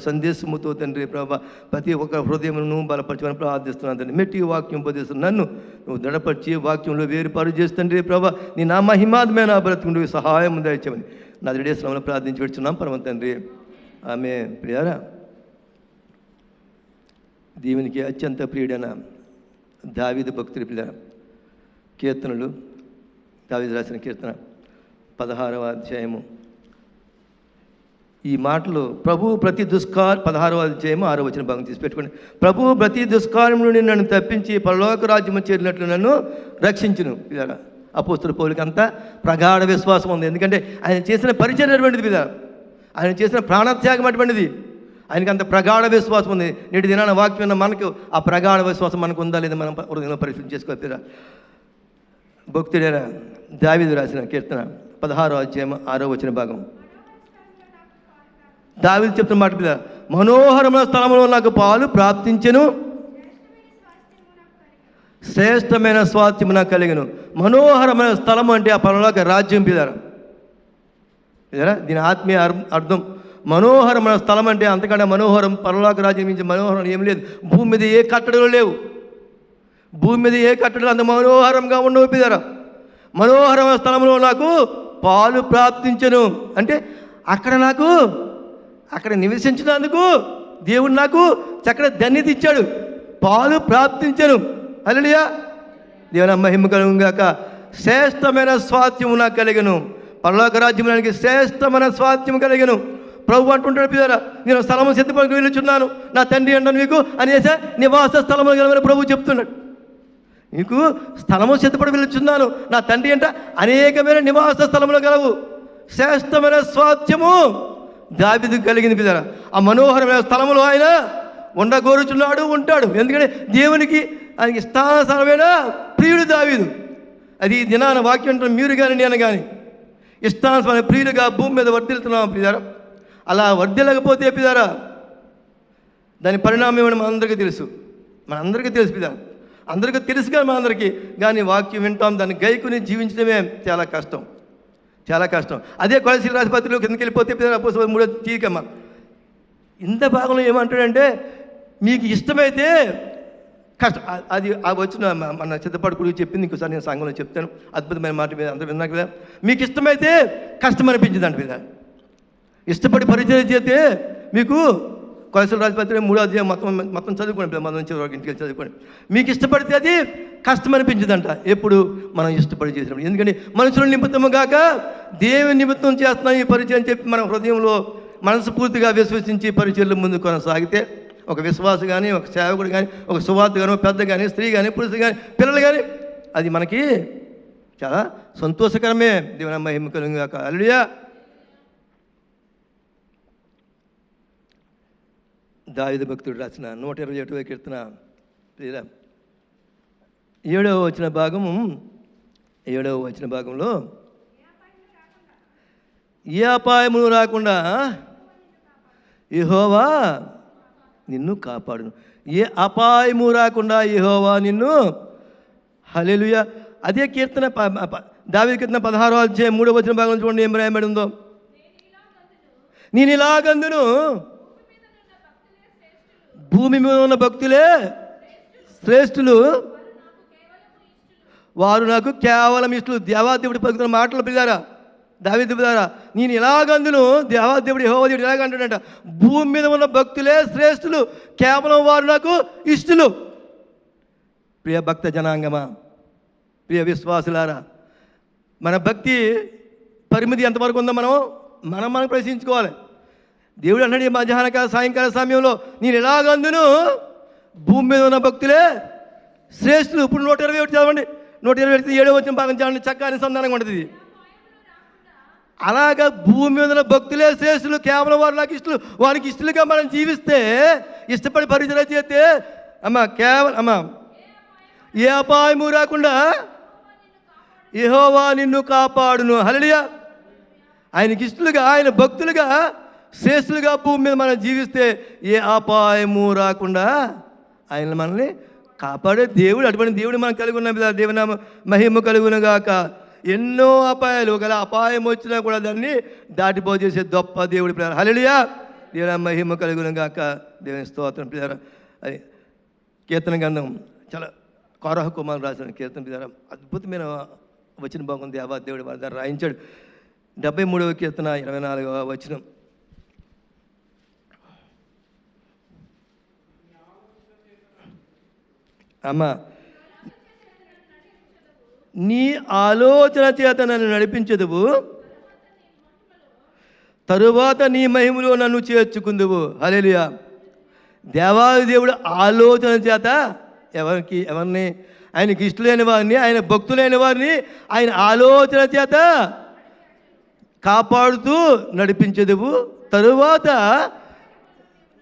సందేశముతో తండ్రి ప్రభా ప్రతి ఒక్క హృదయమును బలపరచమని ప్రార్థిస్తున్నాను తండ్రి. మెట్టి వాక్యం ఉపదేశం నన్ను నువ్వు దృఢపరిచి వాక్యంలో వేరుపారు చేస్తుండ్రి ప్రభా. నీ నా మహిమాత్మైన బ్రతుకుంటూ సహాయం దయచేయమని నా దృఢేశ్వరంలో ప్రార్థించి పెడుతున్నాం పరమ తండ్రి. ఆమె ప్రియారా, దేవునికి అత్యంత ప్రియుడైన దావీదు భక్తుడి పిల్లల కీర్తనలు, దావీదు రాసిన కీర్తన 16వ అధ్యాయము. ఈ మాటలు ప్రభు ప్రతి 16వ అధ్యాయము 6వ వచన భాగం తీసి పెట్టుకోండి. ప్రభు ప్రతి దుష్కార్యం నుండి నన్ను తప్పించి పరలోక రాజ్యము చేరినట్లు నన్ను రక్షించును. పిల్లల అపోస్తలుల పౌలుకి అంతా ప్రగాఢ విశ్వాసం ఉంది. ఎందుకంటే ఆయన చేసిన పరిచయం అటువంటిది, పిల్లల ఆయన చేసిన ప్రాణత్యాగం అటువంటిది. ఆయనకి అంత ప్రగాఢ విశ్వాసం ఉంది. నేటి దినాన వాక్యం ఉన్న మనకు ఆ ప్రగాఢ విశ్వాసం మనకు ఉందా లేదా మనం హృదయంలో పరిశీలన చేసుకోవాలి. భక్తుడైన దావీదు రాసిన కీర్తన 16వ అధ్యాయం 6వ వచన భాగం. దావీదు చెప్తున్న మాట మీద, మనోహరమైన స్థలంలో నాకు పాలు ప్రాప్తించెను, శ్రేష్టమైన స్వాస్థ్యము నాకు కలిగను. మనోహరమైన స్థలం అంటే ఆ పరలోక రాజ్యం పిదారా. దీని ఆత్మీయ అర్థం మనోహరమైన స్థలం అంటే అంతకంటే మనోహరం పరలోక రాజ్యం నుంచి మనోహరం ఏం లేదు. భూమి మీద ఏ కట్టడలు లేవు. భూమి మీద ఏ కట్టడలు అంత మనోహరంగా ఉండవు పిదారా. మనోహరమైన స్థలంలో నాకు పాలు ప్రాప్తించను అంటే అక్కడ నివసించినందుకు దేవుడు నాకు చక్కటి ధన్యత ఇచ్చాడు. పాలు ప్రాప్తించను. హల్లెలూయా, దేవుని మహిమ కలుగుగాక. శ్రేష్టమైన స్వాస్థ్యము నాకు కలిగను. పరలోక రాజ్యానికి శ్రేష్టమైన స్వాస్థ్యం కలిగను. ప్రభు అంటుంటాడు పిల్లరా, నేను స్థలము సిద్ధపడికి వెళ్ళుచున్నాను, నా తండ్రి అంటాను మీకు అనేసా నివాస స్థలము కలవని ప్రభు చెప్తున్నాడు. నీకు స్థలము సిద్ధపడి వెళ్ళుచున్నాను, నా తండ్రి అంట అనేకమైన నివాస స్థలములు కలవు. శ్రేష్టమైన స్వాస్థ్యము దావీదుకు కలిగింది పిల్లరా. ఆ మనోహరమైన స్థలములో ఆయన ఉండగోరుచున్నాడు, ఉంటాడు. ఎందుకంటే దేవునికి ఆయనకి ఇష్టానుసారమైన ప్రియుడు దావీదు. అది దినాన వాక్యం అంటారు, మీరు కానీ నేను కానీ ఇష్టానుసారమైన ప్రియులుగా భూమి మీద వర్ధిల్లుతున్నాం పిల్లారా. అలా వర్ధిల్లకపోతే పిల్లారా దాని పరిణామం ఏమని మనందరికీ తెలుసు. పిల్లారా, అందరికీ తెలుసు కానీ మనందరికీ. కానీ వాక్యం వింటాం, దాన్ని గైకుని జీవించడమే చాలా కష్టం. అదే కొలసీల రాజపత్రిలో కిందకి వెళ్ళిపోతే పిల్లలు 3వ తీరికమ్మ ఇంత భాగంలో ఏమంటాడంటే, మీకు ఇష్టమైతే కష్టం. అది వచ్చిన మన చిత్తపాటు గురించి చెప్పింది. ఇంకోసారి నేను సంఘంలో చెప్తాను. అద్భుతమైన మాట మీద అందరూ విన్నాక కదా. మీకు ఇష్టమైతే కష్టం అనిపించింది అంట పిల్ల. ఇష్టపడి పరిచయం చేస్తే మీకు కొలసీల రాజపత్రి 3వ అధ్యాయం మొత్తం చదువుకోండి. మన నుంచి ఇంటికి చదువుకోండి. మీకు ఇష్టపడితే అది కష్టం అనిపించదంట. ఎప్పుడు మనం ఇష్టపడి చేసినప్పుడు. ఎందుకంటే మనుషుల నిమిత్తము కాక దేవుని నిమిత్తం చేస్తున్నాం ఈ పరిచయం చెప్పి మన హృదయంలో మనస్ఫూర్తిగా విశ్వసించి పరిచయలు ముందు కొనసాగితే, ఒక విశ్వాసం కానీ, ఒక సేవకుడు కానీ, ఒక సువార్త కానీ, ఒక పెద్ద కానీ, స్త్రీ కానీ, పురుషుడు కానీ, పిల్లలు కానీ, అది మనకి చాలా సంతోషకరమే. దేవుని మహిమ కలుగుగాక. హల్లెలూయా. దావీదు భక్తుడు రాసిన 121వ కీర్తన 7వ వచన భాగంలో, ఏ అపాయమును రాకుండా యెహోవా నిన్ను కాపాడును. ఏ అపాయము రాకుండా యెహోవా నిన్ను. హల్లెలూయా. అదే కీర్తన దావీదు కీర్తన 16వ అధ్యాయం 3వ వచన భాగంలో చూడండి ఏం రాయబడి ఉందో. నేను ఇలాగందును, భూమి మీద ఉన్న భక్తులే శ్రేష్ఠులు, వారు నాకు కేవలం ఇష్టలు. దేవాదేవుడి పలుకుతున్న మాటలు పిల్లారా, దావీదు పిల్లారా, నేను ఇలాగందును. దేవాదేవుడు యెహోవా దేవుడు ఇలాగంటాడంట, భూమి మీద ఉన్న భక్తులే శ్రేష్ఠులు, కేవలం వారు నాకు ఇష్టలు. ప్రియ భక్త జనాంగమా, ప్రియ విశ్వాసులారా, మన భక్తి పరిమితి ఎంతవరకు ఉందో మనం ప్రశ్నించుకోవాలి. దేవుడు అన్నాడు ఈ మధ్యాహ్నకాల సాయంకాల సమయంలో, నేను ఎలాగందును భూమి మీద ఉన్న భక్తులే శ్రేష్ఠులు. ఇప్పుడు 121 చదవండి. 127వ వచనం భాగం చదవండి. చక్కని సంధానంగా ఉంటుంది. అలాగా భూమి మీద ఉన్న భక్తులే శ్రేష్ఠులు, కేవలం వారు నాకు ఇష్టలు. వారికి ఇష్టలుగా మనం జీవిస్తే, ఇష్టపడి పరిచయం చేస్తే ఏ అపాయము రాకుండా యెహోవా నిన్ను కాపాడును. హల్లెలూయా. ఆయనకి ఇష్టలుగా, ఆయన భక్తులుగా, శ్రేష్ఠులుగా భూమి మీద మనం జీవిస్తే ఏ అపాయము రాకుండా ఆయన మనల్ని కాపాడే దేవుడు. అటువంటి దేవుడు మనం కలిగి ఉన్నాం. దేవుని మహిమ కలుగునుగాక. ఎన్నో అపాయాలు, ఒకవేళ అపాయం వచ్చినా కూడా దాన్ని దాటిపోజేసే గొప్ప దేవుడి. హల్లెలూయా. దేవుని మహిమ కలుగును గాక. దేవుని స్తోత్రం పిల్లరా. అది కీర్తన గ్రంథం చాలా కోరహ కుమారుడు రాసిన కీర్తన పిల్లరా. అద్భుతమైన వచనం బాగుంది. దేవా దేవుడు వారి ద్వారా రాయించాడు. 73వ కీర్తన 24వ వచనం. అమ్మ, నీ ఆలోచన చేత నన్ను నడిపించదువు, తరువాత నీ మహిమలో నన్ను చేర్చుకుందువు. హల్లెలూయా. దేవాది దేవుడు ఆలోచన చేత ఎవరిని ఆయనకి ఇష్టలేని వారిని, ఆయన భక్తులైన వారిని ఆయన ఆలోచన చేత కాపాడుతూ నడిపించదువు, తరువాత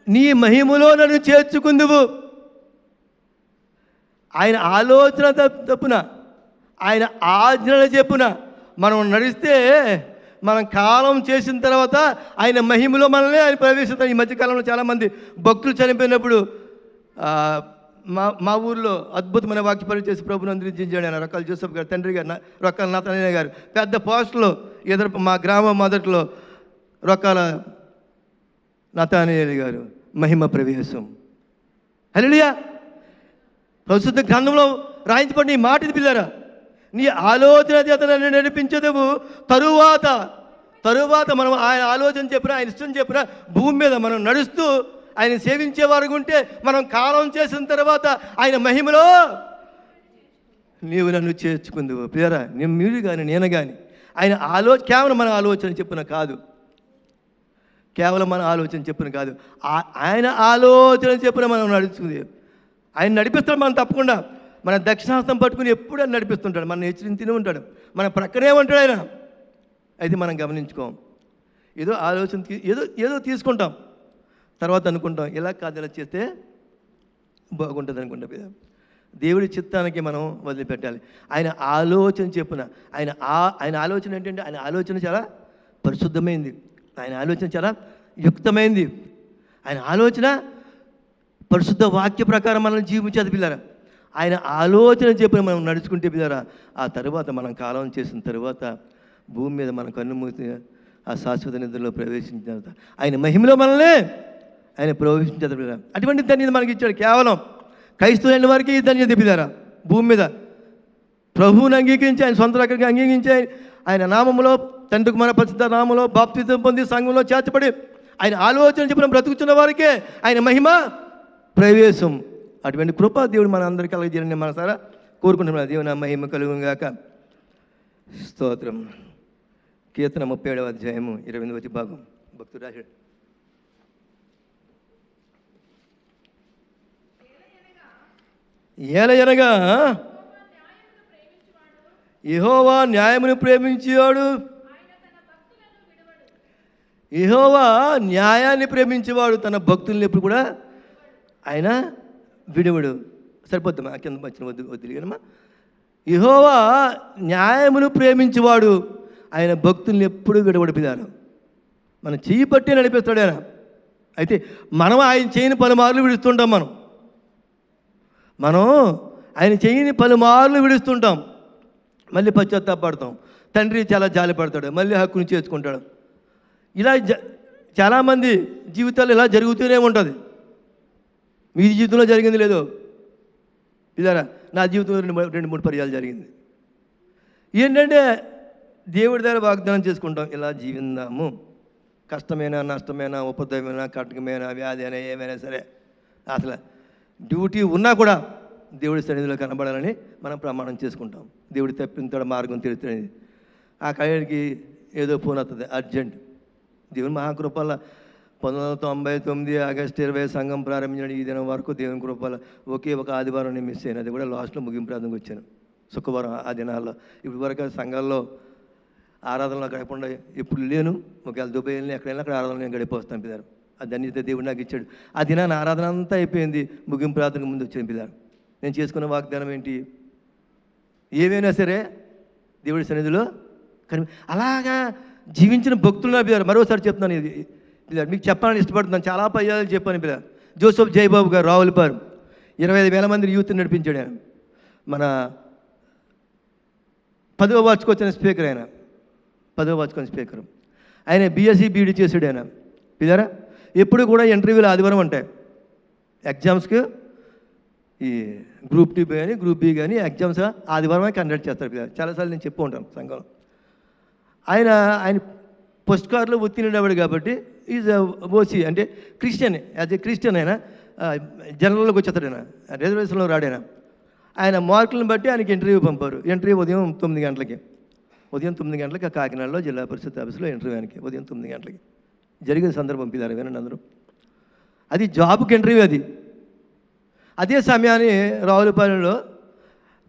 నీ మహిమలో నన్ను చేర్చుకుందువు. ఆయన ఆలోచన తప్పున, ఆయన ఆజ్ఞల చెప్పున మనం నడిస్తే, మనం కాలం చేసిన తర్వాత ఆయన మహిమలో మనల్ని ఆయన ప్రవేశిస్తాం. ఈ మధ్యకాలంలో చాలామంది భక్తులు చనిపోయినప్పుడు మా ఊర్లో అద్భుతమైన వాక్యపరి చేసి ప్రభుని అందించాడు ఆయన. రొక్కల జోసెఫ్ గారు తండ్రి గారు, రొక్కల నాతనయ్య గారు పెద్ద పోస్టులో ఎదురు మా గ్రామం మొదట్లో రొక్కల నాతనయ్య గారు మహిమ ప్రవేశం. హల్లెలూయా. ప్రస్తుత గ్రంథంలో రాయించబడిన ఈ మాట ఇది పిల్లరా. నీ ఆలోచన చేత నన్ను నడిపించదువు, తరువాత మనం ఆయన ఆలోచన చెప్పిన, ఆయన ఇష్టం చెప్పిన భూమి మీద మనం నడుస్తూ ఆయన సేవించే వారికి ఉంటే, మనం కాలం చేసిన తర్వాత ఆయన మహిమలో నీవు నన్ను చేర్చుకుందువు. పిల్లరా, మీరు కానీ నేను కానీ ఆయన కేవలం మన ఆలోచన చెప్పిన కాదు, కేవలం మన ఆలోచన చెప్పిన కాదు, ఆయన ఆలోచన చెప్పిన మనం నడుచుకుంది. ఆయన నడిపిస్తాడు. మనం తప్పకుండా మన దక్షిణాస్తం పట్టుకుని ఎప్పుడు ఆయన నడిపిస్తుంటాడు, మన హెచ్చరింతూనే ఉంటాడు, మన ప్రక్కనే ఉంటాడు ఆయన. అయితే మనం గమనించుకోం. ఏదో ఆలోచన ఏదో తీసుకుంటాం, తర్వాత అనుకుంటాం ఇలా కాదు, ఇలా చేస్తే బాగుంటుంది అనుకుంటాం. దేవుడి చిత్తానికి మనం వదిలిపెట్టాలి. ఆయన ఆలోచన చెప్పున, ఆయన ఆలోచన ఏంటంటే, ఆయన ఆలోచన చాలా పరిశుద్ధమైంది, ఆయన ఆలోచన చాలా యుక్తమైంది, ఆయన ఆలోచన పరిశుద్ధ వాక్య ప్రకారం మనం జీవించేది పిల్లరా. ఆయన ఆలోచన చెప్పిన మనం నడుచుకుంటే పిల్లరా, ఆ తర్వాత మనం కాలం చేసిన తర్వాత భూమి మీద మన కన్ను మూసి ఆ శాశ్వత నిధుల్లో ప్రవేశించిన తర్వాత ఆయన మహిమలో మనల్ని ఆయన ప్రవేశించేది పిల్లరా. అటువంటి ధన్యత మనకి ఇచ్చాడు. కేవలం క్రైస్తవులైన వారికి ఈ ధన్యత పిల్లరా. భూమి మీద ప్రభువుని అంగీకరించి, ఆయన సొంత రకంగా అంగీకరించి, ఆయన నామములో, తండ్రి కుమార పరిశుద్ధ నామంలో బాప్తిసం పొంది సంఘంలో చేర్చబడి ఆయన ఆలోచన చెప్పిన బ్రతుకుతున్న వారికే ఆయన మహిమ ప్రవేశం. అటువంటి కృప దేవుడు మన అందరికీ కలగజేయాలని మనసారా కోరుకుంటున్నాం. దేవుని మహిమ కలుగును గాక. స్తోత్రం. కీర్తన 37వ అధ్యాయము 28వ భాగం భక్తుడు రాశాడు. ఏలయనగా యెహోవా న్యాయమును ప్రేమించేవాడు, యెహోవా న్యాయాన్ని ప్రేమించేవాడు తన భక్తుల్ని ఎప్పుడు కూడా ఆయన విడువడు. సరిపోద్దమ్మా, కింద వచ్చిన వద్దు కదమ్మా. యెహోవా న్యాయమును ప్రేమించేవాడు ఆయన భక్తుల్ని ఎప్పుడు విడవడిపిదారు. మనం చెయ్యి పట్టి నడిపిస్తాడు ఆయన. అయితే మనం ఆయన చేయని పలుమార్లు విడుస్తుంటాం. మనం ఆయన చేయని పలుమార్లు విడుస్తుంటాం, మళ్ళీ పశ్చాత్తాపడతాం. తండ్రి చాలా జాలి పడతాడు, మళ్ళీ హక్కుని చేసుకుంటాడు. ఇలా చాలామంది జీవితాలు ఇలా జరుగుతూనే ఉంటుంది. మీ జీవితంలో జరిగింది లేదో ఇదారా, నా జీవితంలో 2-3 పర్యాలు జరిగింది. ఏంటంటే దేవుడి దగ్గర వాగ్దానం చేసుకుంటాం, ఇలా జీవిందాము, కష్టమైనా నష్టమైనా ఉపద్రవమైనా కటకమైనా వ్యాధి అయినా ఏమైనా సరే, అసలు డ్యూటీ ఉన్నా కూడా దేవుడి సన్నిధిలో కనబడాలని మనం ప్రమాణం చేసుకుంటాం. దేవుడి తప్పింతాడు, మార్గం తెలుస్తుంది. ఆ కళకి ఏదో ఫోన్ వస్తుంది అర్జెంట్. దేవుని మహాకృపల 1999 ఆగస్టు 20 సంఘం ప్రారంభించిన ఈ దినం వరకు దేవుని కృపల ఒకే ఒక ఆదివారం నేను మిస్ అయ్యాను. అది కూడా లాస్ట్లో ముగింపు ప్రాంతంకి వచ్చాను, శుక్రవారం. ఆ దినాల్లో ఇప్పటి వరకు సంఘాల్లో ఆరాధనలో గడపకుండా ఎప్పుడు లేను. ఒకవేళ దుబాయ్ వెళ్ళి ఎక్కడైనా అక్కడ ఆరాధన నేను గడిపోస్తాను పిల్లారు. ఆ ధన్యత దేవుడు నాకు ఇచ్చాడు. ఆ దినాన్ని ఆరాధన అంతా అయిపోయింది, ముగింపు ప్రార్థనకు ముందు వచ్చాను పిల్లారు. నేను చేసుకున్న వాగ్దానం ఏంటి? ఏమైనా సరే దేవుడి సన్నిధిలో కానీ అలాగా జీవించిన భక్తులు నా పిల్లారు. మరోసారి చెప్తున్నాను, ఇది పిల్లారు మీకు చెప్పాలని ఇష్టపడుతున్నాను. చాలా పర్యాలు చెప్పాను పిల్లారు. జోసెఫ్ జయబాబు గారు రావులపారు 25,000 మంది యూత్ నడిపించాడు ఆయన. మన 10వ వార్షికోత్సవ స్పీకర్ ఆయన, 10వ వార్షికోత్సవ స్పీకర్ ఆయన. BSc BD చేశాడు ఆయన పిల్లారా. ఎప్పుడు కూడా ఇంటర్వ్యూలు ఆదివారం ఉంటాయి. ఎగ్జామ్స్కి ఈ గ్రూప్ 2 కానీ గ్రూప్ బి కానీ ఎగ్జామ్స్ ఆదివారమే కండక్ట్ చేస్తారు పిల్లలు. చాలాసార్లు నేను చెప్పు ఉంటాను సంఘంలో. ఆయన పోస్ట్ కార్లో ఉత్తీర్ణుడేవాడు కాబట్టి ఈజ్ ఓసీ, అంటే క్రిస్టియన్. యాజ్ ఏ క్రిస్టియన్ ఆయన జనరల్లోకి వచ్చేస్తాడు. ఆయన రిజర్వేషన్లో రాడైనా. ఆయన మార్కులను బట్టి ఆయనకి ఇంటర్వ్యూ పంపారు. ఇంటర్వ్యూ ఉదయం 9 గంటలకి. ఉదయం 9 గంటలకి కాకినాడలో జిల్లా పరిషత్ ఆఫీస్లో ఇంటర్వ్యూ ఆయనకి ఉదయం 9 గంటలకి జరిగిన సందర్భం పిల్లలు వినండి అందరూ. అది జాబ్కి ఇంటర్వ్యూ. అదే సమయాన్ని రావులపాలెంలో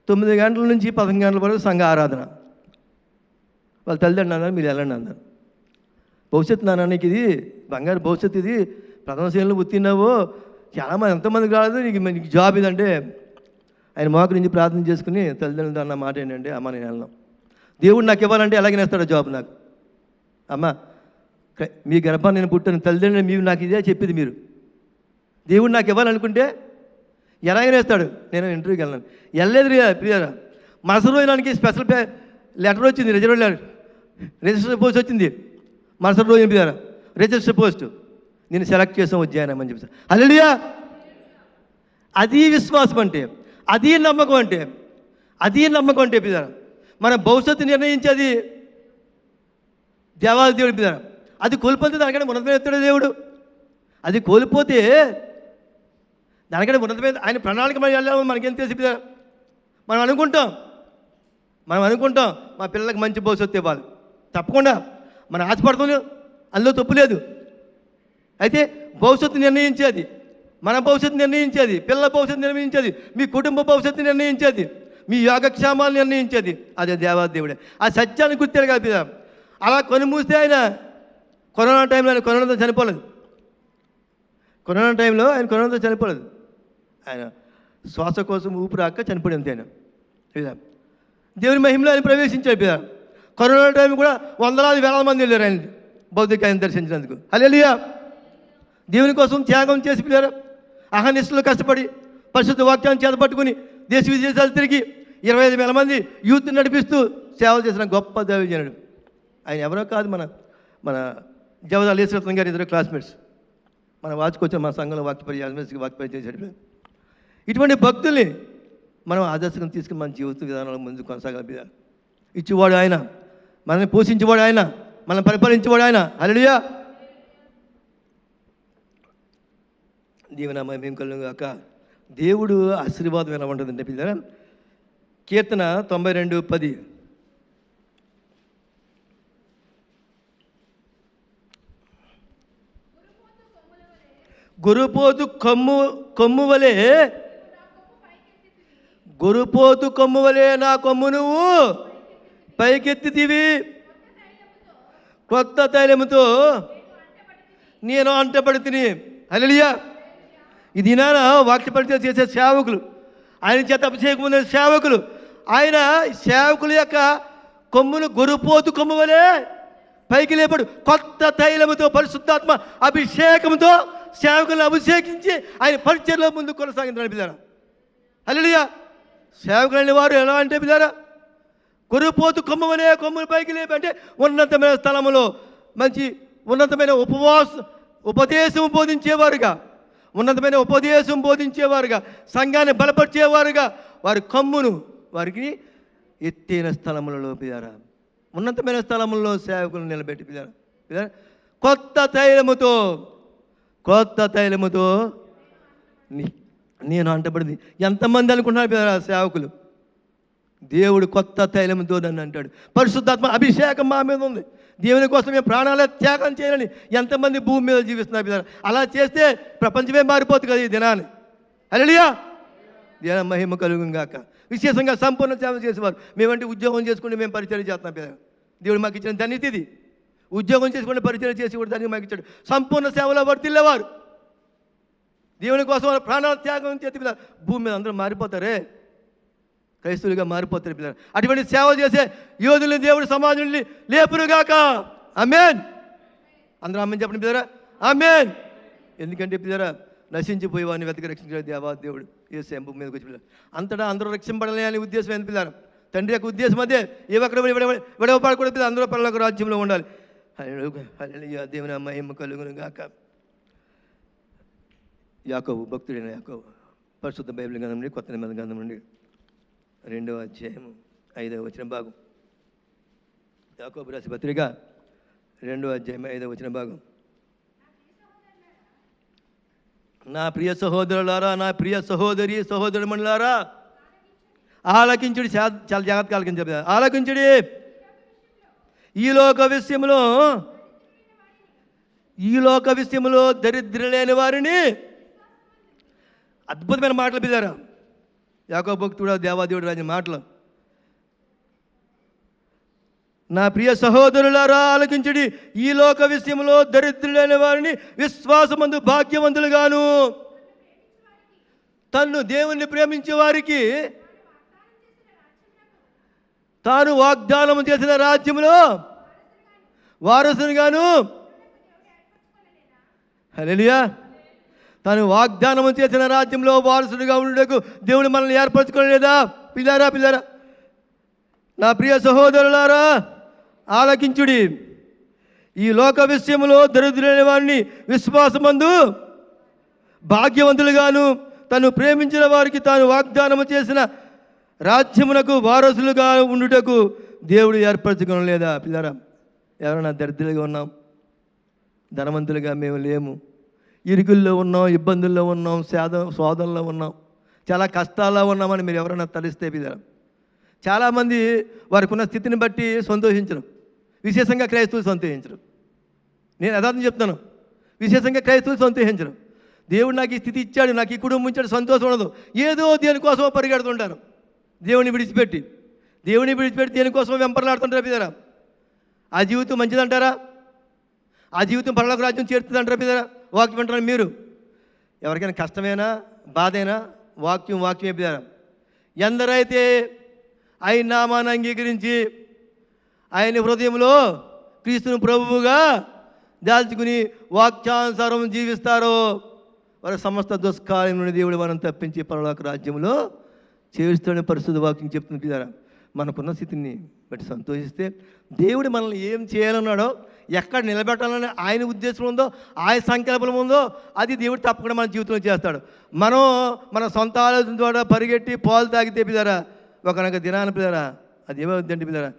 9 గంటల నుంచి 11 గంటల వరకు సంఘ ఆరాధన. వాళ్ళ తల్లిదండ్రులు అన్నారు, మీరు వెళ్ళండి అన్నారు. భవిష్యత్తు నాన్నకి ఇది బంగారు భవిష్యత్తు, ఇది ప్రథమ శ్రేణిలో ఉత్తీర్ణావు, చాలామంది ఎంతమందికి రాలేదు, నీకు జాబ్ ఇదంటే ఆయన మోకరి నుంచి ప్రార్థన చేసుకుని తల్లిదండ్రులతో అన్న మాట ఏంటంటే, అమ్మ నేను వెళ్ళను, దేవుడు నాకు ఇవ్వాలంటే ఎలాగైనా ఇస్తాడు జాబ్ నాకు. అమ్మ మీ గర్భాన్ని నేను పుట్టాను, తల్లిదండ్రులు మీరు నాకు ఇదే చెప్పింది, మీరు దేవుడు నాకు ఇవ్వాలనుకుంటే ఎలాగైనా ఇస్తాడు. నేను ఇంటర్వ్యూకి వెళ్ళాను. వెళ్ళలేదు ప్రియారా. మరుసటి రోజు నాకు స్పెషల్ లెటర్ వచ్చింది, రిజిస్టర్ పోస్ట్ వచ్చింది. మరుసటి రోజు ప్రియారా రిజిస్టర్ పోస్ట్, నేను సెలెక్ట్ చేసాం వచ్చాయనమని చెప్పి. హల్లెలూయా. అది విశ్వాసం అంటే, అది నమ్మకం అంటే, ప్రియారా. మన భవిష్యత్తు నిర్ణయించేది దేవాది దేవుడు ప్రియారా. అది కోల్పోతే దానికంటే ఉన్నతమైన ఎత్తాడు దేవుడు. అది కోల్పోతే దానికంటే ఉన్నతమైన ఆయన ప్రణాళిక మనం వెళ్ళామని మనకేం తెలిసి ప్రియారా. మనం అనుకుంటాం మా పిల్లలకు మంచి భవిష్యత్తు ఇవ్వాలి, తప్పకుండా మనం ఆశపడుతుంది, అందులో తప్పు లేదు. అయితే భవిష్యత్తు నిర్ణయించేది, మన భవిష్యత్తు నిర్ణయించేది, పిల్లల భవిష్యత్తు నిర్ణయించేది, మీ కుటుంబ భవిష్యత్తు నిర్ణయించేది, మీ యోగక్షేమాలు నిర్ణయించేది అదే దేవాదేవుడే. ఆ సత్యాన్ని గుర్తాడు కదా. అలా కొనుమూస్తే ఆయన కరోనా టైంలో ఆయన కరోనాతో చనిపోలేదు. కరోనాతో చనిపోలేదు. ఆయన శ్వాస కోసం ఊపిరాక చనిపోయింది అంతే. ఆయన దేవుని మహిమలో ఆయన ప్రవేశించాడు. కరోనా టైం కూడా వందలాది వేల మంది వెళ్ళారు ఆయన భౌతిక ఆయన దర్శించినందుకు. హల్లెలూయా. దేవుని కోసం త్యాగం చేసి పిల్లారు. అహర్నిశలు కష్టపడి పరిశుద్ధ వాక్యాన్ని చేతపట్టుకుని దేశ విదేశాలు తిరిగి 25,000 మంది యూత్ నడిపిస్తూ సేవలు చేసిన గొప్ప దైవజనుడు ఆయన. ఎవరో కాదు, మన జవదాల్ ఈశ్వరత్నం గారు ఇద్దరు క్లాస్మేట్స్. మన వాచుకొచ్చాం, మన సంఘంలో వాక్యపరి చేశాడు. ఇటువంటి భక్తుల్ని మనం ఆదర్శంగా తీసుకుని మన జీవిత విధానంలో ముందు కొనసాగాలి. ఇచ్చేవాడు ఆయన, మనల్ని పోషించేవాడు ఆయన, మనల్ని పరిపాలించేవాడు ఆయన. హల్లెలూయా. దీవెన మహిమ కలుగును గాక. దేవుడు ఆశీర్వాదం ఎలా ఉంటుందంటే పిల్లరా, కీర్తన 92:10. గురుపోతు కొమ్ము వలె నా కొమ్ము నువ్వు పైకెత్తితివి, కొత్త తైలముతో నేను అంటపడితిని. హల్లెలూయా. ఇది నాన్న వాక్య పరిచయం చేసే సేవకులు, ఆయన చేత అభిషేకం పొందిన సేవకులు, ఆయన సేవకుల యొక్క కొమ్మును గొర్రెపోతు కొమ్ము వలె పైకి లేపడు. కొత్త తైలముతో పరిశుద్ధాత్మ అభిషేకంతో సేవకులను అభిషేకించి ఆయన పరిచర్లో ముందు కొనసాగించారు పిల్లారా. హల్లెలూయా. సేవకులైన వారు ఎలా అంటే పిల్లారా, గొర్రెపోతు కొమ్ము వలె కొమ్మును పైకి లేపి అంటే ఉన్నతమైన స్థలములో మంచి ఉన్నతమైన ఉపదేశం బోధించేవారుగా సంఘాన్ని బలపరిచేవారుగా వారి కొమ్మును వారికి ఎత్తైన స్థలములలో పిల్లారా, ఉన్నతమైన స్థలములలో సేవకులను నిలబెట్టి పిల్లారా. కొత్త తైలముతో నేను అంటబడింది. ఎంతమంది అనుకుంటున్నారు పిల్లారా సేవకులు? దేవుడు కొత్త తైలముతో నన్ను అంటాడు. పరిశుద్ధాత్మ అభిషేకం మా మీద ఉంది. దేవుని కోసం మేము ప్రాణాలే త్యాగం చేయాలని ఎంతమంది భూమి మీద జీవిస్తున్నారు పిల్లలు. అలా చేస్తే ప్రపంచమే మారిపోతుంది కదా ఈ దినాన్ని. హల్లెలూయా. దేవ మహిమ కలుగును గాక. విశేషంగా సంపూర్ణ సేవ చేసేవారు మేమంటే ఉద్యోగం చేసుకుంటే మేము పరిచయం చేస్తున్నాం పిల్లలు. దేవుడు మాకు ఇచ్చిన ధన్యత ఇది. ఉద్యోగం చేసుకుంటే పరిచయం చేసి కూడా దానికి మాకు ఇచ్చాడు. సంపూర్ణ సేవలో వర్తిల్లేవారు దేవుని కోసం ప్రాణాల త్యాగం చేతి పిల్లలు భూమి మీద అందరూ మారిపోతారే, క్రైస్తవులుగా మారిపోతారు పిల్లలు. అటువంటి సేవ చేసే యోధుల్ని దేవుడు సమాజంలో లేపురుగాక. ఆమేన్. అందరూ ఆమేన్ చెప్పండి పిల్లరా. ఆమేన్. ఎందుకంటే పిల్లరా నశించిపోయే వాడిని వెతక రక్షించే దేవుడు యేసు భూమి మీదకి వచ్చి పిల్లలు అంతటా అందరూ రక్షింపడాలి అనే ఉద్దేశం ఏంది పిల్లలు? తండ్రి యొక్క ఉద్దేశం అదే. ఏ ఒక్కడ విడవపడకూడదు పిల్లలు, అందరూ పరలోక రాజ్యంలో ఉండాలి. హల్లెలూయా. దేవుని మహిమ కలుగును గాక. యాకోబు, భక్తుడైన యాకోబు, పరిశుద్ధ బైబిల్ గ్రంథం నుండి, కొత్త నిబంధన గ్రంథం నుండి 2వ అధ్యాయం 5వ వచన భాగం. యాకోబు రాసిన పత్రిక 2వ అధ్యాయం 5వ వచన భాగం. నా ప్రియ సహోదరులారా, నా ప్రియ సహోదరి సహోదరుమణులారా, ఆలకించుడి. చాలా జాగ్రత్తగా ఆలకించాలి. ఆలకించుడి. ఈ లోక విషయంలో దరిద్రం లేని వారిని, అద్భుతమైన మాటలు పిల్లారా, యాకోబు భక్తుడు దేవాదేవుడు రాజు మాటలు. నా ప్రియ సహోదరులారా ఆలకించుడి. ఈ లోక విషయంలో దరిద్రులైన వారిని విశ్వాసమందు భాగ్యవంతులుగాను, తన్ను దేవుణ్ణి ప్రేమించే వారికి తాను వాగ్దానం చేసిన రాజ్యంలో వారసునిగాను, హల్లెలూయా, తాను వాగ్దానం చేసిన రాజ్యంలో వారసుడిగా ఉండటకు దేవుడు మనల్ని ఏర్పరచుకోలేదా? పిల్లారా, నా ప్రియ సహోదరులారా ఆలకించుడి. ఈ లోక విషయంలో దరిద్రులైన వారిని విశ్వాసమందు భాగ్యవంతులుగాను, తను ప్రేమించిన వారికి తాను వాగ్దానము చేసిన రాజ్యమునకు వారసులుగా ఉండుటకు దేవుడు ఏర్పరచుకోలేదా? పిల్లారా, ఎవరైనా దరిద్రులుగా ఉన్నాం, ధనవంతులుగా మేము లేము, ఇరుకుల్లో ఉన్నాం, ఇబ్బందుల్లో ఉన్నాం, శోధనలో ఉన్నాం, చాలా కష్టాల్లో ఉన్నామని మీరు ఎవరైనా తలిస్తే పిల్లారా, చాలామంది వారికి ఉన్న స్థితిని బట్టి సంతోషించరు. విశేషంగా క్రైస్తవులు సంతోషించరు. నేను యథార్థం చెప్తాను, విశేషంగా క్రైస్తవులు సంతోషించరు. దేవుడు నాకు ఈ స్థితి ఇచ్చాడు, నాకు ఈ కుటుంబం ఇచ్చాడు, సంతోషం ఉండదు. ఏదో దేనికోసం పరిగెడుతుంటారు. దేవుని విడిచిపెట్టి దేనికోసం వెంపర్లాడుతుంటారు పిల్లరా. ఆ జీవితం మంచిదంటారా? ఆ జీవితం పరలోక రాజ్యం చేరుతుందంటారా పిల్లరా? వాక్యం అంటారా మీరు? ఎవరికైనా కష్టమైనా బాధైనా వాక్యమే పిల్లరా. ఎందరైతే ఆయన నామాన్ని అంగీకరించి ఆయన హృదయంలో క్రీస్తును ప్రభువుగా దాల్చుకుని వాక్యానుసారం జీవిస్తారో వారి సమస్త దుష్కార్యం నుండి దేవుడు మనం తప్పించి పరలోక రాజ్యంలో చేరుస్తాడని పరిశుద్ధ వాక్యం చెప్తుంది పిల్లరా. మనకున్న స్థితిని బట్టి సంతోషిస్తే దేవుడు మనల్ని ఏం చేయాలన్నాడో, ఎక్కడ నిలబెట్టాలని ఆయన ఉద్దేశం ఉందో, ఆయన సంకల్పం ఉందో అది దేవుడు తప్పకుండా మన జీవితంలో చేస్తాడు. మనం మన సొంత ఆలోచన ద్వారా పరిగెట్టి పాలు తాగితే పిల్లరా, ఒకనొక దినాన్ని పిల్లరా అది ఏమవుద్దంటే పిల్లరా,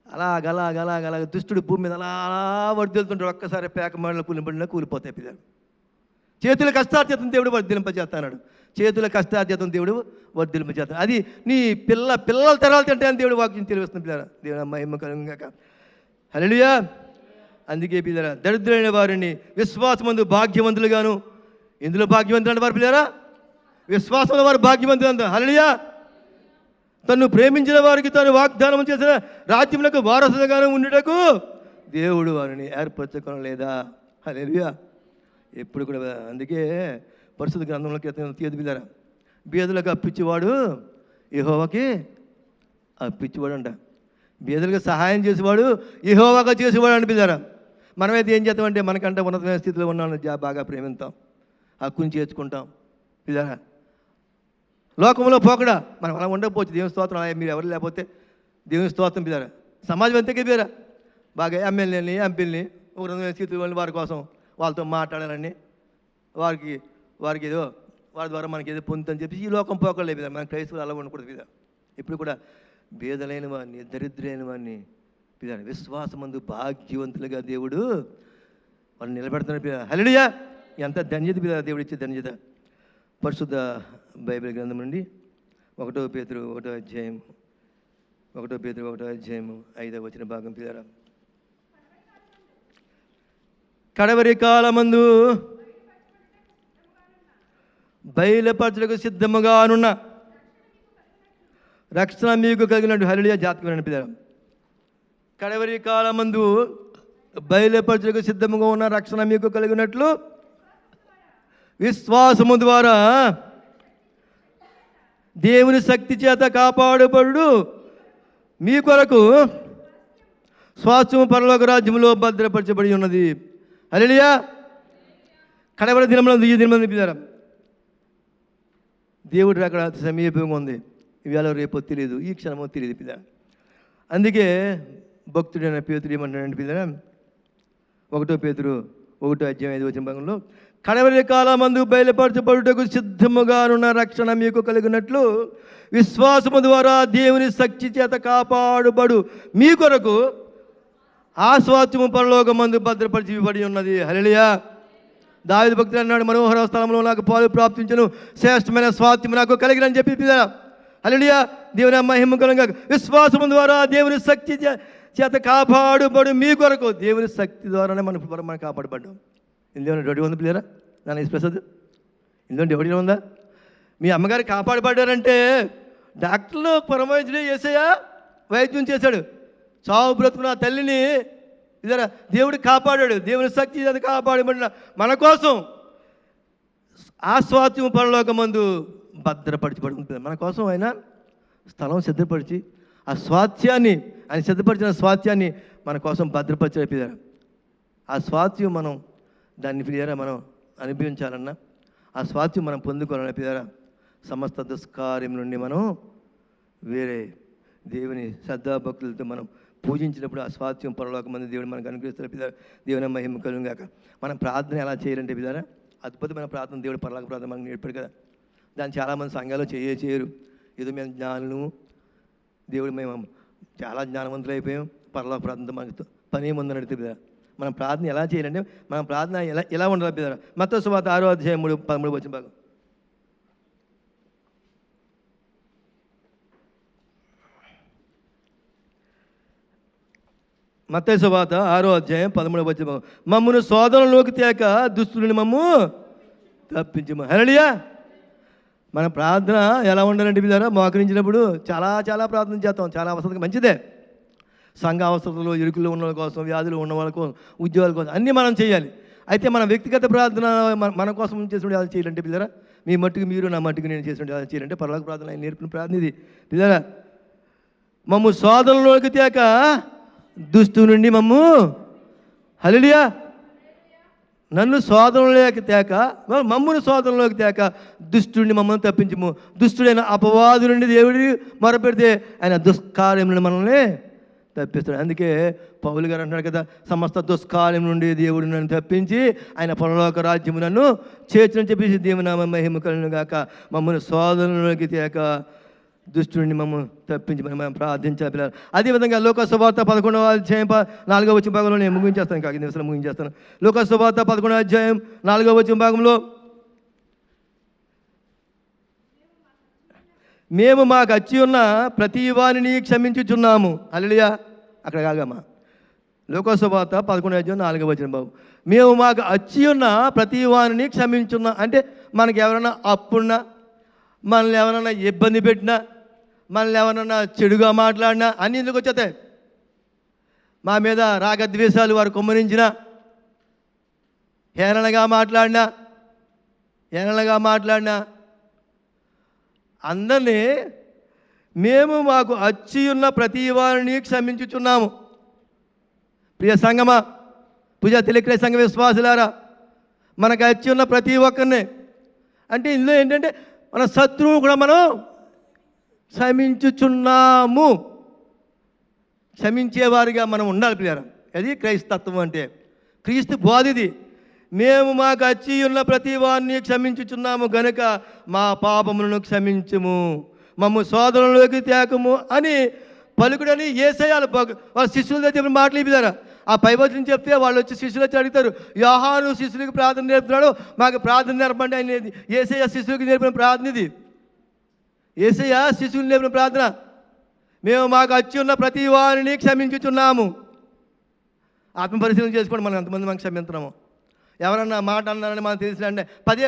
అలాగ దుష్టుడు భూమి మీద అలా వర్దిల్తుంటాడు. ఒక్కసారి పేక మండలు కూలిపోతాయి పిల్లలు. చేతుల కష్టార్జితం దేవుడు వర్ధిలింపజేస్తాడు. చేతుల కష్టార్జితం దేవుడు వర్ధిలింపజేస్తాడు. అది నీ పిల్లల తరాలు తింటే అని దేవుడు వాక్యం తెలివిస్తుంది పిల్లరా. దేవుడు మహిమ కలుగుగాక. హల్లెలూయా. అందుకే పిల్లరా, దరిద్రులైన వారిని విశ్వాసమందు భాగ్యవంతులుగాను. ఇందులో భాగ్యవంతులు అంటే వారు పిల్లరా, విశ్వాసంలో వారు భాగ్యవంతులు అంత. హల్లెలూయా. తను ప్రేమించిన వారికి తాను వాగ్దానం చేసిన రాజ్యములకు వారసులుగాను ఉండుటకు దేవుడు వారిని ఏర్పరచుకోలేదా? హల్లెలూయా. ఎప్పుడు కూడా అందుకే పరిశుద్ధ గ్రంథంలో తీయదు పిల్లరా, బీదలకు అప్పిచ్చేవాడు యెహోవాకి అప్పిచ్చేవాడు అంట. బీదలకు సహాయం చేసేవాడు యెహోవాగా చేసేవాడు అని పిల్లరా. మనమైతే ఏం చేస్తామంటే మనకంటే ఉన్నతమైన స్థితిలో ఉన్నాను బాగా ప్రేమిస్తాం, హక్కుని చేర్చుకుంటాం పిల్లరా. లోకంలో పోకడా మనం అలా ఉండకపోవచ్చు. దేవుని స్తోత్రం. మీరు ఎవరు లేకపోతే దేవుని స్తోత్రం పిల్లరా. సమాజం అంతకే పిల్లరా, బాగా ఎమ్మెల్యేని ఎంపీలని ఉన్నతమైన స్థితిలో వారి కోసం వాళ్ళతో మాట్లాడాలని, వారికి ఏదో వారి ద్వారా మనకి ఏదో పొందుతని చెప్పి ఈ లోకం పోకలేదు పిల్లరా. మన క్రైస్తవులు అలా ఉండకూడదు పిల్లరా. ఇప్పుడు కూడా బీదలైన వాడిని, దరిద్రులైన వాడిని పిల్లరా విశ్వాసమందు భాగ్యవంతులుగా దేవుడు వాళ్ళు నిలబెడుతున్నారు పిల్లరా. హల్లెలూయా. ఎంత ధన్యత పిల్లరా, దేవుడు ఇచ్చే ధన్యత. పరిశుద్ధ బైబిల్ గ్రంథం నుండి 1 పేతురు 1వ అధ్యాయం 5వ వచన భాగం పిల్లరా. కడవరి కాలమందు బయలుపరచుటకు సిద్ధముగానున్న రక్షణ మీకు కలిగినట్టు. హల్లెలూయా. జాతకం పిల్లరా. కడవరి కాలమందు బయలుపరచుటకు సిద్ధముగా ఉన్న రక్షణ మీకు కలిగినట్లు విశ్వాసము ద్వారా దేవుని శక్తి చేత కాపాడబడు మీ కొరకు స్వాస్థ్యము పరలోక రాజ్యంలో భద్రపరచబడి ఉన్నది. హల్లెలూయా. కడవరి దినములందు ఈ దినమందు పిల్లరా దేవుడు అక్కడ సమీపంగా ఉంది. ఇవాళ రేపో తెలియదు, ఈ క్షణమో తెలియదు పిల్లరా. అందుకే భక్తుడైన పేతురు ఏమంటాడంటే పిల్లరా, 1 పేతురు 1వ అధ్యాయం 5వ వచన భాగంలో కడవరి కాలమందు బయలుపరచబడుటకు సిద్ధముగానున్న రక్షణ మీకు కలిగినట్లు విశ్వాసము ద్వారా దేవుని శక్తి చేత కాపాడుబడు మీ కొరకు ఆ స్వాస్థ్యము పరలోకమందు భద్రపరిచి ఇవ్వబడి ఉన్నది. హల్లెలూయా. దావీదు భక్తుడు అన్నాడు, మనోహర స్థలంలో నాకు పాలు ప్రాప్తించను, శ్రేష్టమైన స్వాస్థ్యము నాకు కలిగినని చెప్పి. హల్లెలూయా. దేవుని మహిమ కలుగుగా. విశ్వాసము ద్వారా దేవుని శక్తి చేత కాపాడుబడు మీ కొరకు. దేవుని శక్తి ద్వారానే మనం కాపాడబడ్డాం. ఇందులో డొడి ఉంది పిల్లరా, నాన్న ప్రసాద్, ఇందులో డొడి ఉందా? మీ అమ్మగారు కాపాడబడ్డారంటే డాక్టర్లు పరమవైద్యుడు యేసయ్య వైద్యం చేశాడు. చావు బ్రతుకున్న తల్లిని ఇదరా దేవుడు కాపాడాడు. దేవుని శక్తి చేత కాపాడబడిన మన కోసం ఆ స్వాస్థ్యం పరలోకమందు భద్రపరచబడి ఉంటుంది. మన కోసం ఆయన స్థలం సిద్ధపరిచి ఆ స్వాస్థ్యాన్ని, ఆయన సిద్ధపరిచిన స్వాస్థ్యాన్ని మన కోసం భద్రపరిచారు. ఆ స్వాస్థ్యం మనం దాన్ని పిల్లరా మనం అనుభవించాలన్నా, ఆ స్వాస్థ్యం మనం పొందుకోవాలన్నా పిల్లరా, సమస్త దుష్కార్యం నుండి మనం వేరే దేవుని శ్రద్ధాభక్తులతో మనం పూజించినప్పుడు ఆ స్వాస్థ్యం పరలోకమందు దేవుడు మనకు అనుగ్రహిస్తారు. పిల్లరా, దేవుని మహిమ కలుగుగాక. మనం ప్రార్థన ఎలా చేయాలంటే పిల్లరా, అద్భుతమైన ప్రార్థన దేవుడు పరలోక ప్రార్థన మనకు నేర్పాడు కదా. దాన్ని చాలామంది సంఘాలు చేయరు. ఏదో మేము జ్ఞానులు, దేవుడు మేము చాలా జ్ఞానవంతులు అయిపోయాం, పరలోక ప్రార్థనతో మనకు పని ఏముందని అడిగితే పిల్లరా, మనం ప్రార్థన ఎలా చేయాలంటే మనం ప్రార్థన ఎలా ఉండాలి పిల్లరా. మత్తయి సువార్త 6:13 మత్తయి సువార్త 6:13 మమ్మును శోధనలోకి తేక దుష్టుని మమ్ము తప్పించము. హల్లెలూయా. మన ప్రార్థన ఎలా ఉండాలంటే పిల్లరా, మోకరించినప్పుడు చాలా ప్రార్థన చేస్తాం, చాలా అవసరం మంచిదే. సంఘ అవసరాలు, ఇరుకుల్లో ఉన్న వాళ్ళ కోసం, వ్యాధులు ఉన్న వాళ్ళ కోసం, ఉద్యోగాల కోసం అన్నీ మనం చేయాలి. అయితే మన వ్యక్తిగత ప్రార్థన మన కోసం చేసిన ఎలా చేయాలంటే పిల్లరా, మీ మట్టుకు మీరు, నా మట్టుకు నేను చేసిన ఎలా చేయాలంటే పరలోక ప్రార్థన ఆయన నేర్పిన ప్రార్థన ఇది. పిల్లరా, మమ్ము శోధనలోకి తేక దుష్టు నుండి మమ్ము, హల్లెలూయా, నన్ను శోధనలోకి తేక, మమ్మును శోధనలోకి తేక దుష్టుడిని మమ్మల్ని తప్పించము. దుష్టుడైన అపవాదు నుండి దేవుడి మొరపెడితే ఆయన దుష్కార్యం నుండి మనల్ని తప్పిస్తాడు. అందుకే పౌలు గారు అంటున్నాడు కదా, సమస్త దుష్కార్యం నుండి దేవుడు నన్ను తప్పించి ఆయన పరలోక రాజ్యము నన్ను చేర్చుని చెప్పేసి దేవుని మహిమ కలుగును గాక. మమ్మల్ని శోధనలోకి తేక దుష్టుడిని మమ్మల్ని తప్పించి మనం ప్రార్థించాలి పిల్లలు. అదేవిధంగా లోక సువార్త 11:4 నేను ముగించేస్తాను, కాకి నిమిషాలు ముగించేస్తాను. లోక సువార్త 11:4 మేము మాకు వచ్చి ఉన్న ప్రతి వారిని క్షమించుచున్నాము. హల్లెలూయా. అక్కడ కాగమ్మా, లోక సువార్త 11:4 మేము మాకు వచ్చి ఉన్న ప్రతి వారిని క్షమించున్నా అంటే మనకి ఎవరైనా అప్పున్నా, మనల్ని ఎవరైనా ఇబ్బంది పెట్టినా, మనల్ని ఎవరన్నా చెడుగా మాట్లాడినా అన్నీ ఎందుకు వచ్చేస్తాయి. మా మీద రాగద్వేషాలు వారు కొమ్మరించినా, హేళనగా మాట్లాడినా అందరినీ మేము మాకు వచ్చి ఉన్న ప్రతి వారిని క్షమించుచున్నాము. ప్రియ సంగమా, పూజ తెలియక్రయ సంఘ విశ్వాసులారా, మనకు వచ్చి ఉన్న ప్రతి ఒక్కరిని, అంటే ఇందులో ఏంటంటే మన శత్రువు కూడా మనం క్షమించుచున్నాము. క్షమించేవారిగా మనం ఉండాలి ప్రియారా. అది క్రైస్తత్వం అంటే, క్రీస్తు బోధిది. మేము మాకు వచ్చి ఉన్న ప్రతి వారిని క్షమించుచున్నాము గనుక మా పాపములను క్షమించుము, మమ్ము శోధనలోకి తేకము అని పలుకుడని యేసయ్య వాళ్ళ శిష్యుల దగ్గర మాటలు ఇప్పారా. ఆ పైవచనం చెప్తే వాళ్ళు వచ్చి శిష్యులు వచ్చి అడుగుతారు, యోహాను శిష్యులకి ప్రార్థన నేర్పుతున్నాడు, మాకు ప్రార్థన నేర్పండి అనేది. యేసయ్య శిష్యులకి నేర్పిన ప్రార్థన ఇది. యేసయ్య శిష్యులు నేర్పిన ప్రార్థన, మేము మాకు వచ్చి ఉన్న ప్రతి వారిని క్షమించుచున్నాము. ఆత్మ పరిశీలన చేసుకోండి, మనం ఎంతమంది మనం క్షమిస్తున్నాము. ఎవరన్నా మాట అన్నారని మనం తెలిసినంటే పదే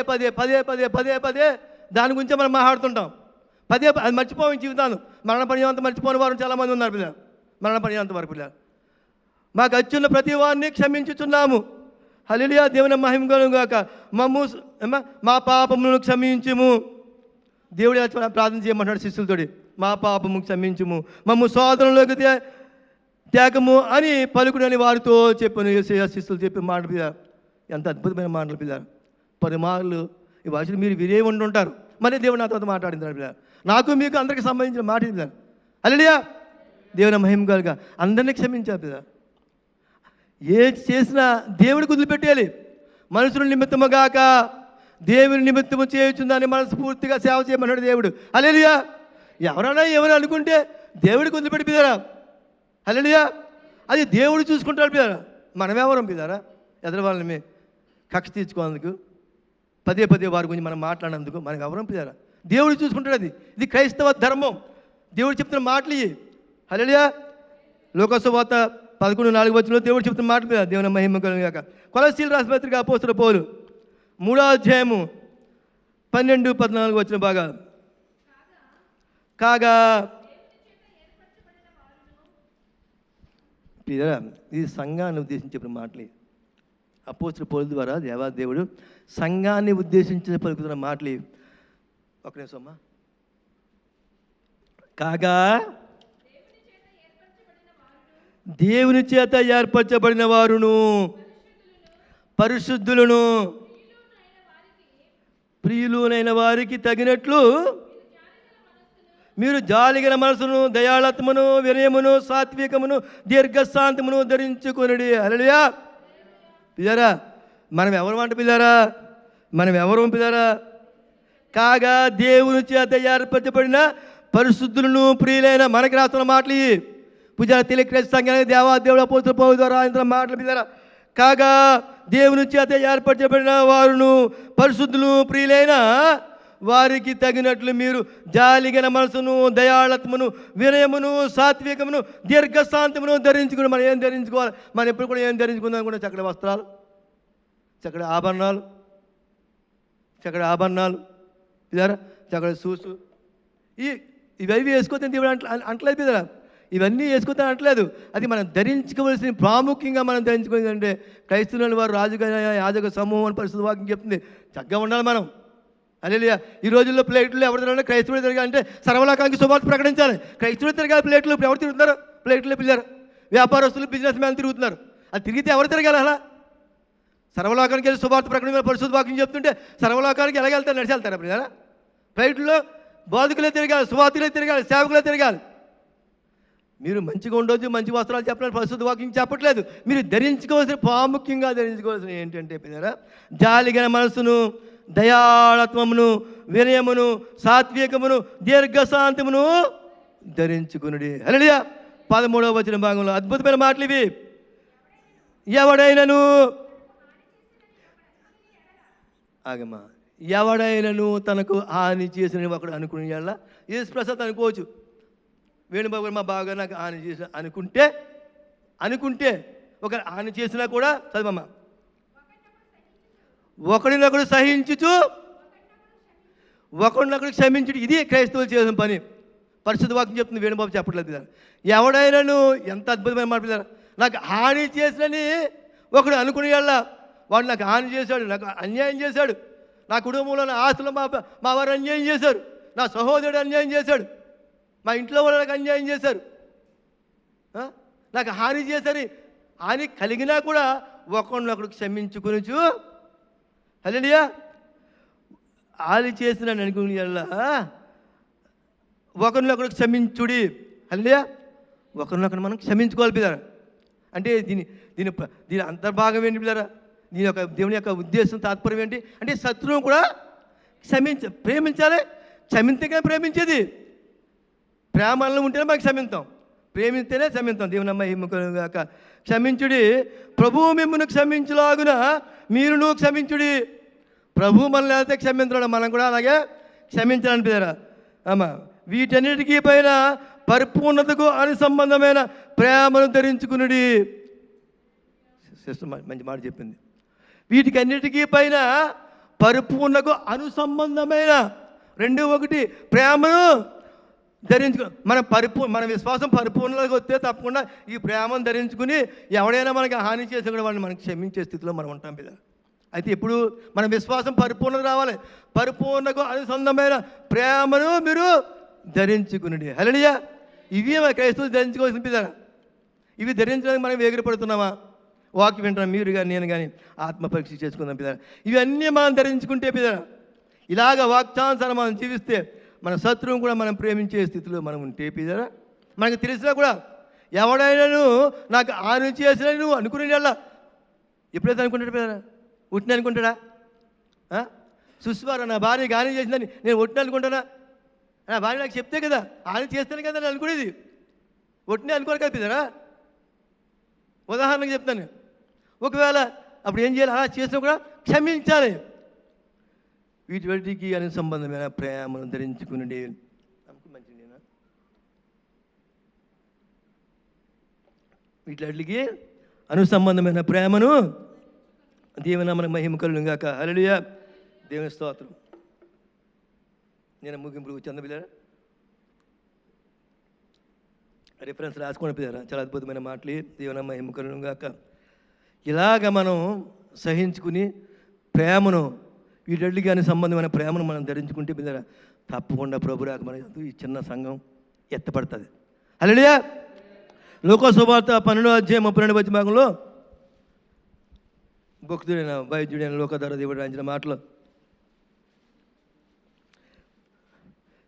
దాని గురించే మనం మాట్లాడుతుంటాం. అది మర్చిపోయి జీవితాలు. మరణ పర్యంతం మర్చిపోని వారు చాలామంది ఉన్నారు పిల్లలు. మరణ పర్యంతం వారు పిల్లలు. మాకు వచ్చిన ప్రతి వారిని క్షమించుచున్నాము. హల్లెలూయా. దేవుని మహిమ కలుగుగాక. మా పాపములను క్షమించుము. దేవుడు ప్రార్థన చేయమంటాడు శిష్యులతోటి, మా పాపము క్షమించుము, మమ్ము శోధనలోకి తేకము అని పలుకుడని వారితో చెప్పాను. శిష్యులు చెప్పిన మాట పిల్ల, ఎంత అద్భుతమైన మాటలు పిల్లారు. 10 మార్లు ఈ భాషలు మీరు వినే ఉంటుంటారు. మళ్ళీ దేవుడు నాతో మాట్లాడింది పిల్ల, నాకు మీకు అందరికి సంబంధించిన మాట పిల్ల. హల్లెలూయా. దేవుని మహిమ కలుగా. అందరినీ క్షమించాలి పిల్ల. ఏ చేసినా దేవుడికి వదిలిపెట్టేయాలి. మనుషుల నిమిత్తము గాక దేవుని నిమిత్తము చేయుచుందని మనస్ఫూర్తిగా సేవ చేయమన్నాడు దేవుడు. హల్లెలూయా. ఎవరైనా ఎవరు అనుకుంటే దేవుడికి వదిలిపెట్టి పిదారా. హల్లెలూయా. అది దేవుడు చూసుకుంటాడు పిదారా. మనమెవరం పిదారా ఎదురు వాళ్ళని కక్ష తీర్చుకోనందుకు, పదే పదే వారి గురించి మనం మాట్లాడినందుకు మనం ఎవరం పిదారా. దేవుడు చూసుకుంటాడు. ఇది క్రైస్తవ ధర్మం. దేవుడు చెప్తున్న మాటలు ఇవి. హల్లెలూయా. లోకాసు వార్త 11:4 దేవుడు చెప్తున్న మాటలు పిదారా. దేవుని మహిమ కలుగుగాక. కొలస్సీలు రాసిన పత్రిక అపోస్తలుల పౌలు 3వ అధ్యాయము 12-14 భాగాలు. కాగా ఇది సంఘాన్ని ఉద్దేశించి చెప్పిన మాటలు. అపోస్తలుల పౌలు ద్వారా దేవుడు సంఘాన్ని ఉద్దేశించి పలుకుతున్న మాటలు. ఒక నిమిషం అమ్మా. కాగా దేవుని చేత ఏర్పరచబడిన వారును పరిశుద్ధులను ప్రియులునైన వారికి తగినట్లు మీరు జాలిగల మనసును, దయాళత్వమును, వినయమును, సాత్వికమును, దీర్ఘశాంతమును ధరించుకొనుడి. హల్లెలూయా. పిల్లారా, మనం ఎవరు అంట పిల్లారా? మనం ఎవరు పిల్లారా? కాగా దేవుని చేత ఏర్పరచబడిన పరిశుద్ధులను ప్రియులైన మనకి రాస్తున్న మాటలు. పూజార తెలియక్రైస్త సంఘానికి దేవుడు అపోస్తలుల పౌలు ద్వారా ఆయన మాటలు పిల్లారా. కాగా దేవుని చేత ఏర్పరచబడిన వారును పరిశుద్ధులు ప్రియులైన వారికి తగినట్లు మీరు జాలిగల మనసును, దయాళత్వమును, వినయమును, సాత్వికమును, దీర్ఘశాంతమును ధరించుకుని. మనం ఏం ధరించుకోవాలి? మనం ఎప్పుడు కూడా ఏం ధరించుకుందాం కూడా చక్కటి వస్త్రాలు, చక్కటి ఆభరణాలు పిదారా, చక్కటి షూసు ఇవన్నీ వేసుకోతే దేవుడు అంటలేదు పిదారా. ఇవన్నీ వేసుకుంటే అంటలేదు. అది మనం ధరించుకోవలసిన ప్రాముఖ్యంగా మనం ధరించుకోవాలి. అంటే క్రైస్తవులని వారు రాజుగా యాజక సమూహం అని పరిశుద్ధ వాక్యం చెప్తుంది. చక్కగా ఉండాలి మనం. హల్లెలూయా. ఈ రోజుల్లో ప్లేట్లు ఎవరు తిరగాలి? క్రైస్తవులు తిరగాలంటే సర్వలోకానికి శుభార్త ప్రకటించాలి. క్రైస్తవులు తిరగాలి. ప్లేట్లు ఎవరు తిరుగుతున్నారు? ప్లేట్లు పిల్లలు వ్యాపారస్తులు, బిజినెస్ మ్యాన్ తిరుగుతున్నారు. అది తిరిగితే ఎవరు తిరగాలి? అలా సర్వలోకానికి వెళ్ళి శుభార్త ప్రకటన పరిశుద్ధ వాక్యం చెప్తుంటే సర్వలోకానికి ఎలాగ వెళ్తారు? నడిచి వెళ్తారా పిల్లరా? ప్లేట్లో బోధకులే తిరగాలి, సువార్తలే తిరగాలి, సేవకులే తిరగాలి. మీరు మంచిగా ఉండొచ్చు, మంచి వస్త్రాలు చెప్పడానికి పరిశుద్ధ వాక్యం చెప్పట్లేదు. మీరు ధరించుకోవాల్సిన ప్రాముఖ్యంగా ధరించుకోవాల్సిన ఏంటంటే పిల్లరా, జాలిగల మనసును, దయాళత్వమును, వినయమును, సాత్వికమును, దీర్ఘశాంతమును ధరించుకునుడి. హల్లెలూయా. 13వ భాగంలో అద్భుతమైన మాటలు ఇవి. ఎవడైనను ఆగమ్మా, ఎవడైనను తనకు హాని చేసిన ఒకడు అనుకునే వాళ్ళ యేసు ప్రసాద్ అనుకోవచ్చు. వేణుబాబు మా బాగా నాకు హాని చేసిన అనుకుంటే ఒక హాని చేసినా కూడా చదవమ్మా, ఒకడినొకడు సహించుచు ఒకడినొకడు క్షమించుడు. ఇది క్రైస్తవులు చేసిన పని. పరిశుద్ధ వాక్యం చెప్తుంది, వేణుబాబు చెప్పట్లేదు పిల్లలు. ఎవడైనాను ఎంత అద్భుతమైన మాట పిల్లలు. నాకు హాని చేసినని ఒకడు అనుకునే వాళ్ళ వాడు నాకు హాని చేశాడు, నాకు అన్యాయం చేశాడు, నా కుటుంబంలో నా ఆస్తులు మా వారు అన్యాయం చేశారు, నా సహోదరుడు అన్యాయం చేశాడు, మా ఇంట్లో వాళ్ళు నాకు అన్యాయం చేశారు, నాకు హాని చేశారు. హాని కలిగినా కూడా ఒకరినొకడు క్షమించుకొనుచు. హల్లెలూయా. హాని చేసిన అనుకునే వాళ్ళ ఒకరినొకడు క్షమించుడి. హల్లెలూయా. ఒకరినొకరు మనం క్షమించుకోవాలి పిల్లరా. అంటే దీని అంతర్భాగం ఏంటి పిల్లరా? దీని యొక్క దేవుని యొక్క ఉద్దేశం, తాత్పర్యం ఏంటి అంటే శత్రువును కూడా ప్రేమించాలి. క్షమించగానే ప్రేమించేది. ప్రేమలో ఉంటేనే మనకు క్షమింతాం, ప్రేమిస్తేనే క్షమింతాం. దేవుని మహిమ కలుగుగాక. క్షమించుడి, ప్రభువు మిమ్మును క్షమించులాగున మీరును క్షమించుడి. ప్రభువు మనల్ని అయితే క్షమించడం, మనం కూడా అలాగే క్షమించాలని పిల్లరా. అమ్మా, వీటన్నిటికీ పైన పరిపూర్ణతకు అనుసంబంధమైన ప్రేమను ధరించుకునుడి. సిస్టర్ మంచి మాట చెప్పింది. వీటికి అన్నిటికీ పైన పరిపూర్ణకు అనుసంబంధమైన 2 ప్రేమను ధరించుకుని మన విశ్వాసం పరిపూర్ణంగా వస్తే తప్పకుండా ఈ ప్రేమను ధరించుకుని ఎవడైనా మనకి హాని చేసిన కూడా వాడిని మనకి క్షమించే స్థితిలో మనం ఉంటాం పిల్లలు. అయితే ఇప్పుడు మన విశ్వాసం పరిపూర్ణత రావాలి. పరిపూర్ణకు అనుసంధమైన ప్రేమను మీరు ధరించుకునండి. హల్లెలూయా. ఇవి మన క్రైస్తవులు ధరించుకోవాల్సిన పిల్లలు. ఇవి ధరించడానికి మనం ఎగిరిపడుతున్నామా? వాక్యం వింటున్నాం మీరు కానీ నేను కానీ ఆత్మ పరీక్ష చేసుకుందాం పిల్లలు. ఇవన్నీ మనం ధరించుకుంటే పిల్లలు, ఇలాగ వాక్చానుసారం మనం జీవిస్తే మన శత్రువును కూడా మనం ప్రేమించే స్థితిలో మనం ఉంటే పిల్లరా, మనకు తెలిసినా కూడా ఎవడైనాను నాకు హాని చేసిన నువ్వు అనుకునే వాళ్ళ ఎప్పుడైతే అనుకుంటాడు పిల్లరా, ఉట్టిన అనుకుంటాడా? సుస్వారా నా భార్య గాని చేసిందని నేను ఒట్టిన అనుకుంటానా? నా భార్య నాకు చెప్తే కదా, ఆయన చేస్తాను కదా నేను అనుకునేది. ఒట్టినే అనుకోరు కదా పిల్లరా. ఉదాహరణకు చెప్తాను, ఒకవేళ అప్పుడు ఏం చేయాలి? అలా చేసినా కూడా క్షమించాలి. వీటికి అనుసంబంధమైన ప్రేమను ధరించుకుని మంచిదేనా? వీటికి అనుసంబంధమైన ప్రేమను దేవుని మహిమ కలుగును గాక. హల్లెలూయా, దేవుని స్తోత్రం. నేను ముగింపుకు వచ్చాను పిల్లరా. రిఫరెన్స్ రాసుకొని పిల్లరా, చాలా అద్భుతమైన మాటలు. దేవుని మహిమ కలుగును గాక. ఇలాగ మనం సహించుకుని ప్రేమను, వీటికి అని సంబంధమైన ప్రేమను మనం ధరించుకుంటే పిల్లరా, తప్పకుండా ప్రభు రాక మన ఈ చిన్న సంఘం ఎత్తపడుతుంది. హల్లెలూయా. లోకా సువార్త 12:32 భాగంలో భక్తుడైన వైద్యుడైన లోకధర దేవుడు రాయించిన మాటలు,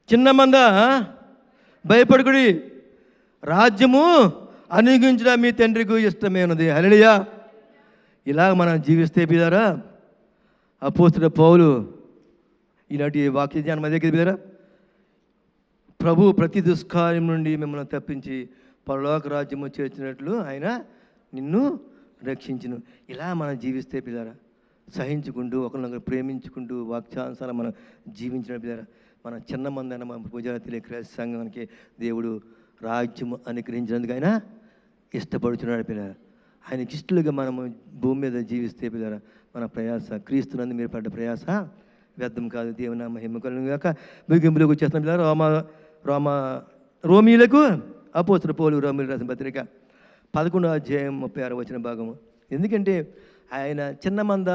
చిన్న మంద భయపడుకుడి, రాజ్యము అనుగ్రహించిన మీ తండ్రికి ఇష్టమైనది. హల్లెలూయా. ఇలా మనం జీవిస్తే బిడ్డలారా, అపోస్తలుడైన పౌలు ఈనాటి వాక్య ధ్యానం అదే కదా బిడ్డలారా, ప్రభు ప్రతి దుష్కార్యం నుండి మిమ్మల్ని తప్పించి పరలోక రాజ్యము చేర్చినట్లు ఆయన నిన్ను రక్షించును. ఇలా మనం జీవిస్తే పిల్లరా, సహించుకుంటూ ఒకరినొకరు ప్రేమించుకుంటూ వాక్యానుసారం మనం జీవించిన పిల్లరా, మన చిన్న మందైన మన పూజారి క్రైస్త సంఘానికి దేవుడు రాజ్యము అనుగ్రహించినందుకు ఆయన ఇష్టపడుతున్నాడు పిల్లరా. ఆయనకి ఇష్టలుగా మనము భూమి మీద జీవిస్తే పిల్లరా, మన ప్రయాస క్రీస్తునందు మీరు పడ్డ ప్రయాస వ్యర్థం కాదు. దేవుని మహిమ కలుగును గాక. ముగింపులోకి వచ్చేస్తున్నాం పిల్లరా. రోమీలకు అపోస్తలుడైన పౌలు రోమీయులకు రాసిన పత్రిక 11:36 భాగము. ఎందుకంటే ఆయన చిన్న మంద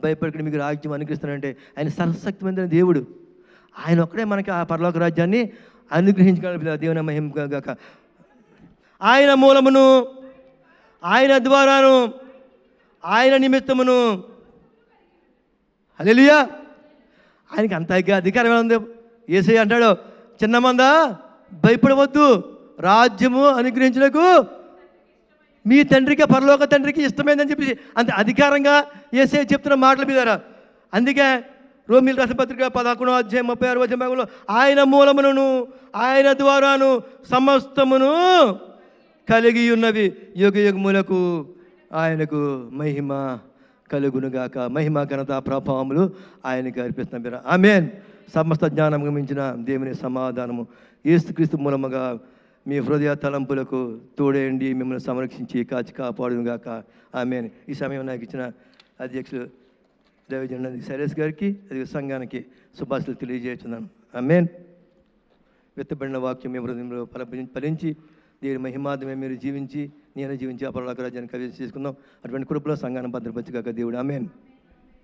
భయపడుకుని మీకు రాజ్యం అనుగ్రహిస్తానంటే ఆయన సర్వశక్తిమంతుడైన దేవుడు. ఆయన ఒక్కడే మనకి ఆ పరలోక రాజ్యాన్ని అనుగ్రహించగలరు. దేవుని మహిమ గాక. ఆయన మూలమును, ఆయన ద్వారాను, ఆయన నిమిత్తమును, హల్లెలూయా, ఆయనకి అంత అధికారం ఉంది. యేసయ్య అంటాడు, చిన్న మంద భయపడవద్దు, రాజ్యము అనుగ్రహించుటకు మీ తండ్రికి, పరలోక తండ్రికి ఇష్టమైందని చెప్పేసి అంత అధికారంగా యేసయ్య చెప్తున్న మాటల మీదరా. అందుకే రోమీయులకు రాసిన పత్రిక 11:36 భాగంలో ఆయన మూలమును, ఆయన ద్వారాను సమస్తమును కలిగి ఉన్నవి, యుగ యుగములకు ఆయనకు మహిమ కలుగునుగాక. మహిమ ఘనత ప్రభావములు ఆయనకి అర్పిస్తున్నాం మీరు. ఆమేన్. సమస్త జ్ఞానము మించిన దేవుని సమాధానము యేసుక్రీస్తు మూలముగా మీ హృదయ తలంపులకు తోడేయండి, మిమ్మల్ని సంరక్షించి కాచి కాపాడుగాక. ఆమేన్. ఈ సమయం నాకు ఇచ్చిన అధ్యక్షులు దైవజనుడు శైలేష్ గారికి, అది సంఘానికి శుభాశలు తెలియజేస్తున్నాను. ఆమేన్. విత్తబడిన వాక్యం మీ హృదయంలో ఫలించి దేవుని మహిమార్థమే మీరు జీవించి, నేను జీవించి ఆ పరలోక రాజ్యాన్ని కవించి చేసుకుందాం. అటువంటి కృపలో సంఘాన్ని భద్రపరచుగాక దేవుడు. ఆమేన్.